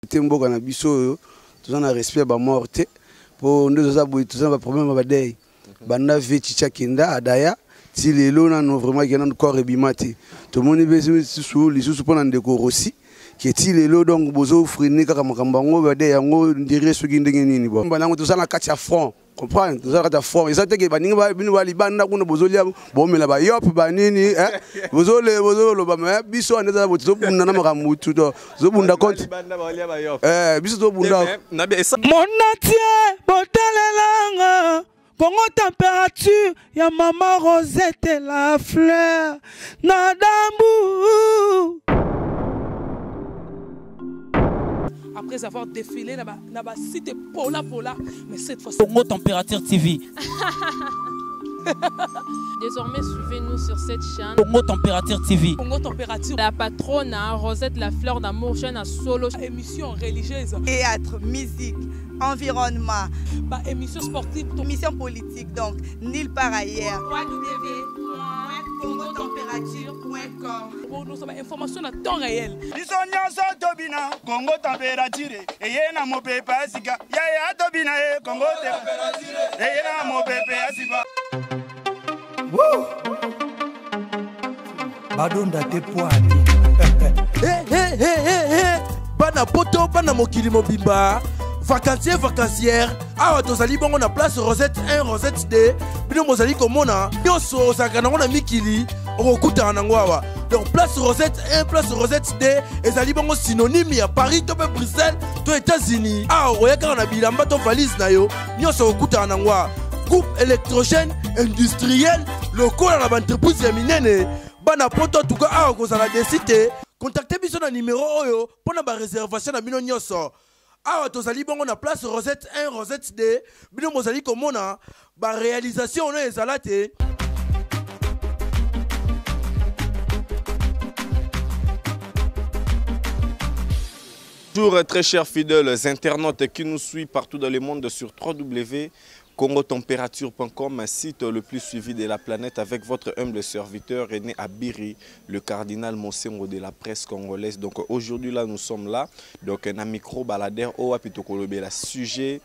Temboka na biso tout ça na respect ba morte pour nous ça boy tout ça ba problème ba day banda veti chakenda adaya ti lelo na no vraiment gena corps ebimati to moni bezu sous les sous pona ndeko Rossi qui est lelo donc bozo frine kaka makamba ngo ba day yango ndire soki ndenge nini bo bana ngo tout ça na kati ya front comprendre tout ça kati ya front ça te ke baninga ba binu ba libanda kuna bozolia bomela ba yop ba nini bozolo ba ma biso aneza bozo bunda na makamutu to zo bunda compte biso to bunda Monatie botalelanga Congo température ya maman Rosette la fleur Nadambu. Après avoir défilé dans la cité Pola, mais cette fois-ci Congo Température TV. Désormais, suivez-nous sur cette chaîne. Congo Température TV. Congo Température. La patronne Rosette la fleur d'amour, chaîne à solo. Émission religieuse. Théâtre, musique, environnement. Bah, émission sportive. Émission politique, donc nulle part ailleurs. www.congotempérature.com. Pour nous avons information à temps réel. Congo Température. Et y a mon pépé Asika. Ya Tobina Congo Température. Et y a mon pépé Asika. Badonda te poani. Bana poto bana mokili mobimba. Vacancière. Ah, tozali bongo na place Rosette 1, Rosette 2. Bino mozali komona. Nyonso sakana ngona mikili. Okuta nangwawa. Donc place Rosette 1, place Rosette 2. Ezali bongo synonyme ya Paris, to Bruxelles, to États-Unis. Ah, oyaka na bilamba to valise na yo. Nyonso okuta nangwa. Groupe électrogène industriel local à l'entreprise ya minene. Bana poto en tout cas a kozala décité. Contactez biso na numéro oyo pour na ba réservation na bino nyonso. Awa tozali bongo na place Rosette 1, Rosette 2. Bino mozali komona ba réalisation no ezala te. Bonjour très chers fidèles internautes qui nous suivent partout dans le monde sur www.congotempérature.com, un site le plus suivi de la planète, avec votre humble serviteur René Abiri, le cardinal Monsengo de la presse congolaise. Donc aujourd'hui là nous sommes là, donc un micro baladeur au Apitokolobe, la sujet.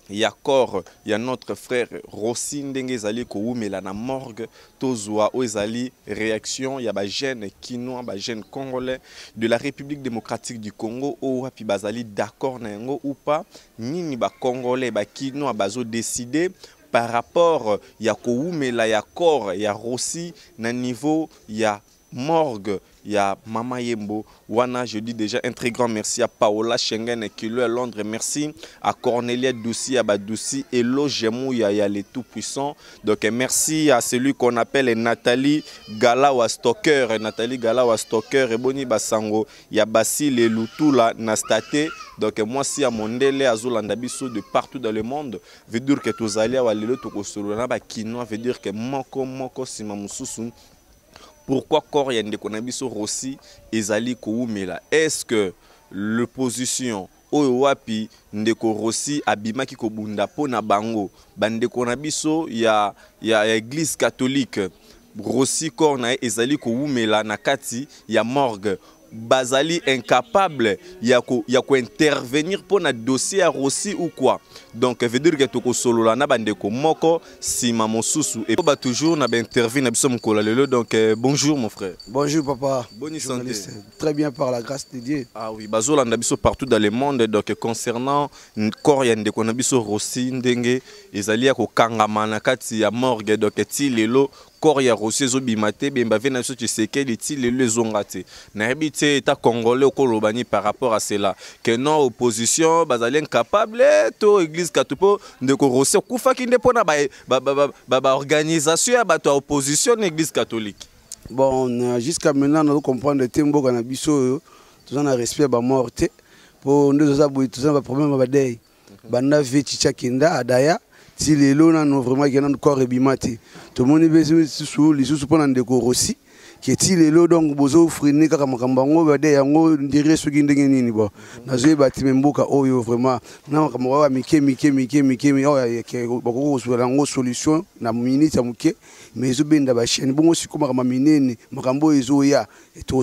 Il y a corps, il y a notre frère Rossi ndenge zali koumela na morgue tozwa ozali réaction, il y a ba jeune kinois, ba jeune congolais de la République démocratique du Congo ou api bazali d'accord na yango ou pas, nini ba congolais ba kinois bazo décider par rapport ya koumela ya corps ya Rossi na niveau ya morgue. Il y a Mama Yembo, Wana, je dis déjà un très grand merci à Paola Schengen qui est à Londres. Merci à Cornelia Doussi, à Badoussi, Elo Gemou, il y a les tout-puissants. Donc merci à celui qu'on appelle Nathalie Galawa Stoker. Nathalie Galawa Stoker, et Boni Basango, il y a Basile et Lutula Nastate. Donc moi si à Mondele, à Zolandabiso, de partout dans le monde, veut dire que tous allez à l'Elo Tokosolona, Kinoa, veut dire que Moko Simamususu. Pourquoi corps yande konabiso Rossi ezali koumela? Est-ce que l'opposition oyo wapi ndeko Rossi abimaki ko bunda po na bango bande konabiso ya église catholique Rossi corps na ezali koumela na kati ya morgue bazali incapable ya ko intervenir pour na dossier à Rossi ou quoi? Donc veut dire que toko solo la na bande ko moko sima mosusu et ba toujours na ba interview na biso mkola lelo. Donc bonjour mon frère. Bonjour papa. Bonne santé. Très bien par la grâce de Dieu. Ah oui, bazola na biso partout dans le monde. Donc concernant corps yande ko na biso Rossi ndenge ezali ya ko kangama na kati ya morgue. Donc ti lelo corps ya Rossi zo bimate bemba vena so Tshisekedi ti lelo zongate na habité état congolais ko lobani par rapport à cela que non opposition bazali incapable to église katupo ndeko Rossi kufa kinde pona ba organisation ya bato opposition église catholique. Bon jusqu'à maintenant nous comprendre Temboka na biso tout ça respect ba morte pour nous ça boy tout ça ba problème ba day banda veti chakenda adaya ti lelo na no vraiment gena corps ebimati to moni bezu sous les sous pona ndeko Rossi qui est lelo donc bozo frine kaka makamba ngo ba de yango ndire soki ndenge nini bo nazo bati memboka oyo vraiment na makamba wa mike oyo ke bako ko ngo solution na minute ya muke mais zo benda ba chaîne bongo siko makamba minene makambo ezo ya to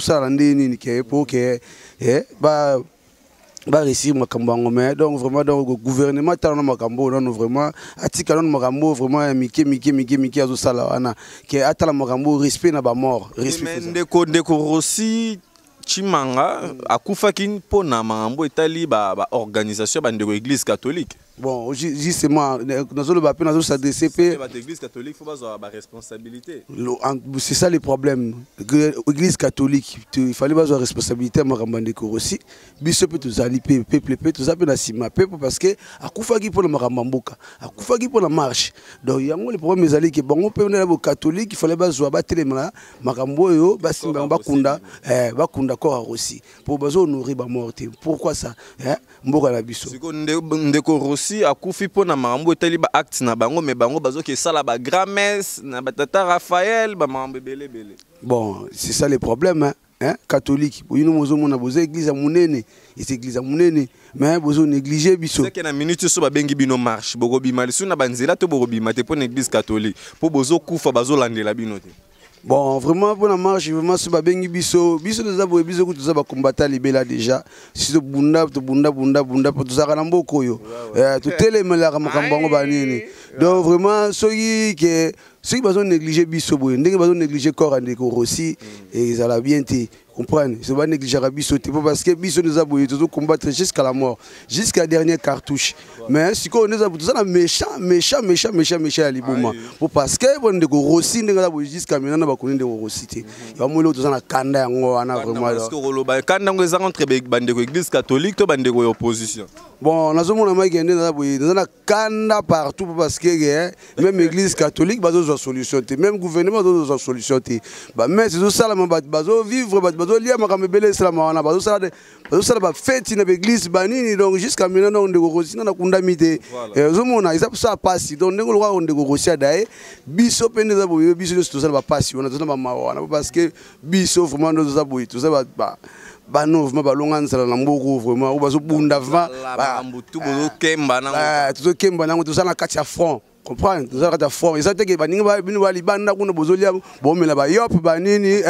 sala ndeni ni ke po ke ba ba réussir makambo yango mais donc vraiment donc gouvernement tala na makambo non vraiment atika non makambo vraiment miki azo sala wana ke atala makambo respect na ba mort respect ndeko Rossi Chimanga akufaki mpona makambo etali ba organisation ba ndeko église catholique. Bon, justement, nous allons s'adresser à l'église catholique, il faut avoir la responsabilité. C'est ça le problème. L'église catholique, il fallait avoir la responsabilité à Marambandeko aussi. Bishop tous ali peuple tous appellent à Sima peuple parce que à Koufagi pour le Marambamboka, à Koufagi pour la marche. Donc il y a le problème les que bon on peut venir au catholique, il fallait avoir battre les Maramboyo, Basimba Bakunda, Bakunda Kora aussi. Pour bazo nourrir ba morte. Pourquoi ça? Mboka la biso. Ndeko Rossi akufi pona makambo etali ba acte na bango mais bango bazo ke sala ba grand-messe na batata Raphaël ba makambo belé. Bon, c'est ça le problème hein, catholique. Boyino mozo mona bozo église munene, et église munene mais bozo négliger biso. C'est que na minute so ba bengi bino marche, bogo bimali so na banzela to bogo bimate pour l'église catholique. Pour bozo kufa bazo landela bino te. Bon, vraiment pour la marche, vraiment c'est babengi biso des abo biso que tous aba combattre libéla déjà. Si to bunda pour tous aka mboko yo. Tout télémela ka makambo ba nini. Donc vraiment ceux qui besoin négliger biso boy, ndenge besoin négliger corps Ndeko Rossi et ils allaient bien te comprendre. C'est pas négliger biso parce que biso nous abo tous combattre jusqu'à la mort, jusqu'à la dernière cartouche. Mais si qu'on nous abo tous ça méchant à liboma. Pour parce que bon Ndeko Rossi ndenge abo jusqu'à maintenant ba connait Ndeko Rossi te. Ya mo lo tous na kanda yango ana vraiment. Parce que roloba kanda ngo za entre bandeko église catholique to bandeko opposition. Bon, nous avons na kanda partout parce que même l'église catholique bazo solution même gouvernement bazo solution mais c'est ça la bazo vivre bazo lier makambo belé salama wana bazo sala ba fête na l'église banini donc jusqu'à maintenant on Ndeko Rossi na kundamite zomona isa ça passe donc ndeko lwa Ndeko Rossi dae biso pende za boyo biso tout ça ba passe on a tout ça ba mawana parce que biso vraiment nous za boyo tout ça ba bano vraiment balonga nsala na mboko vraiment ou bazo bunda va mbutu bozo kemba nango tout kemba nango tout ça na kati ya front comprendre tout ça kati ya front ça te ke baninga ba bino ba libanda kuna bozolia bomela ba yop banini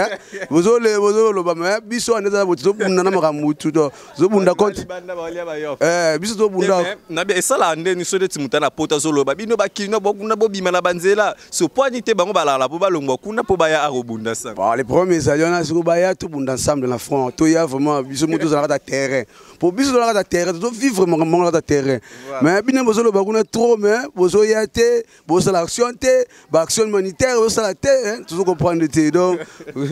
bozole lo ba biso aneza bozo bunda na makambo tout zo bunda compte biso zo bunda na bien ça la ndeni so de timutana pota zo lo ba bino ba kino bokuna bobima na banzela so poani te bango balala po balongwa kuna po baya arobunda ça bon les premiers allions sur baya tout bunda ensemble dans la front to ya vraiment biso moto za na terrain pour biso za na terrain to vivre vraiment na terrain mais bino bozo lo ba kuna trop mais bozo ya te bozo l'action te ba action humanitaire bozo la te tu comprendre te donc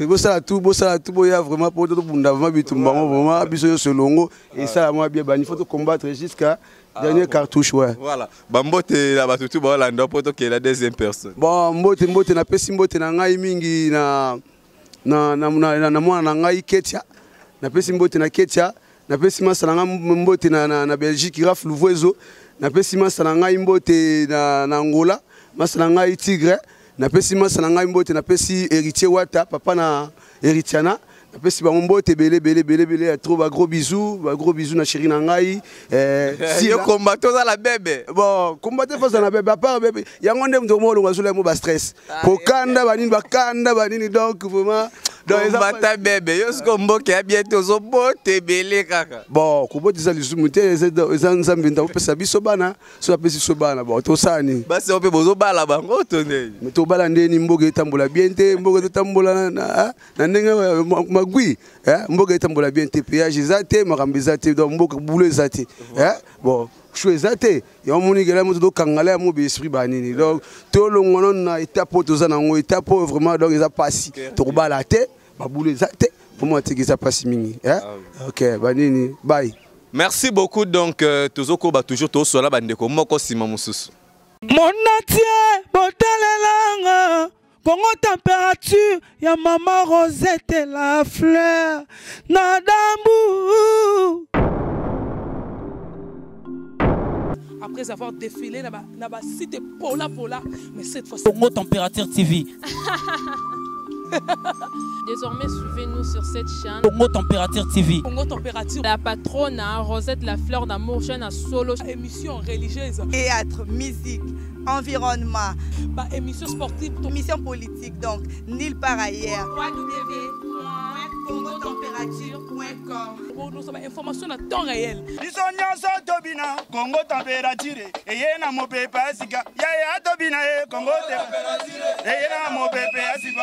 bozo la tout boya vraiment pour to bunda vraiment bitumba vraiment biso so longo et ça moi bien il faut combattre jusqu'à dernière cartouche ouais. Voilà. Bambote la batutu ba landa poto que la deuxième personne. Bon mbote na pesi mbote na ngai mingi na mwana na ngai Ketia. Na pesi mbote na Ketia, na pesi masala nga mbote na Belgique Raf Louvoiseau. Na pesi masala ngai mbote na Angola, masala ngai Tigre. Na pesi masala ngai mbote na pesi Héritier Wata, papa na Héritiana. Napesi bango mbote belé trop gros bisous na chérie na ngai si yo combattre za la bébé bon combattre face na bébé à part bébé yango ndem to mo longa sula mo ba stress ko kanda banini donc vraiment donc combattre bébé yo sko mboke ya bientôt zo bote belé kaka bon ko bote za lisumu te eza nzambe nda opesa biso bana so apesi so bana bon to sani basi ope bozo bala bango to ndeni to bala ndeni mboke etambola bien te mboke etambola na ndenge magui mboka etambola bien te péage ezate makambo ezate donc mboka boulot ezate bon chou ezate ya moni gela moto do kangala ya mobe esprit banini donc to longono na étape to za nango étape vraiment donc eza pasi to bala te ba boulot ezate comment tegeza pasi mingi OK banini bye merci beaucoup donc tozoko ba toujours to sola bandeko moko sima mususu monatie botalelanga Congo température, ya maman Rosette la fleur, Nadambu. Après avoir défilé dans la cité Pola, mais cette fois Congo Température TV. Désormais, suivez-nous sur cette chaîne. Congo Température TV. Congo Température. La patronne, Rosette la fleur d'amour, chaîne à solo. Émission religieuse. Théâtre, musique, environnement. Émission sportive. Émission politique, donc, nulle part ailleurs. congotempérature.com. Pour nous avoir information à temps réel. biso nyonso tobina Congo température eye na mopepe asika yaya tobina ye Congo température eye na mopepe asika